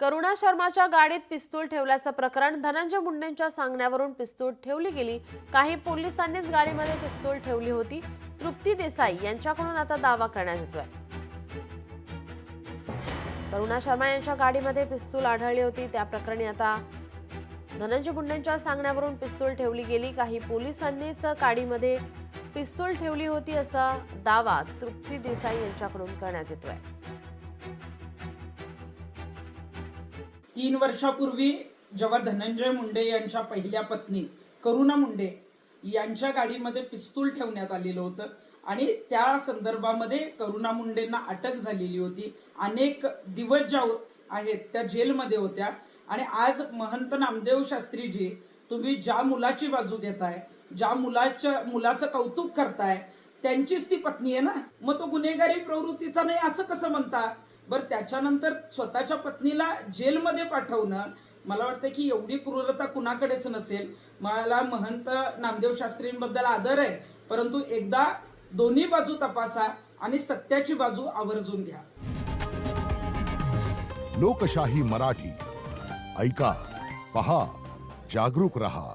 करुणा शर्माच्या गाडीत पिस्तूल ठेवल्याचं प्रकरण धनंजय मुंडेंच्या सांगण्यावरून पिस्तूल ठेवली गेली। काही पोलिसांनीच गाडीमध्ये पिस्तूल ठेवली होती। तृप्ती देसाई यांच्याकडून आता दावा करण्यात येतोय। करुणा शर्मा यांच्या गाडीमध्ये पिस्तूल आढळली होती। त्या प्रकरणी आता धनंजय मुंडेंच्या सांगण्यावरून पिस्तूल ठेवली गेली। काही पोलिसांनीच गाडीमध्ये पिस्तूल ठेवली होती असा दावा तृप्ती देसाई यांच्याकडून करण्यात येतोय। 3 वर्षापूर्वी जेव्हा धनंजय मुंडे यांच्या पहिल्या पत्नी करुणा मुंडे यांच्या गाडीमध्ये पिस्तूल ठेवण्यात आलेलं होतं आणि त्या संदर्भामध्ये करुणा मुंडेंना अटक झालेली होती। अनेक दिवस ज्या आहेत त्या जेलमध्ये होत्या आणि आज महंत नामदेव शास्त्रीजी तुम्ही ज्या मुलाची बाजू घेताय, ज्या मुलाचं कौतुक करताय, त्यांचीच ती पत्नी आहे ना, मग तो गुन्हेगारी प्रवृत्तीचा नाही असं कसं म्हणता? बरं, त्याच्यानंतर स्वतःच्या पत्नीला जेलमध्ये पाठवणं, मला वाटतं की एवढी क्रूरता कुणाकडेच नसेल। मला महंत नामदेव शास्त्रींबद्दल आदर आहे, परंतु एकदा दोन्ही बाजू तपासा आणि सत्याची बाजू आवर्जून घ्या। लोकशाही मराठी ऐका, पहा, जागरूक रहा।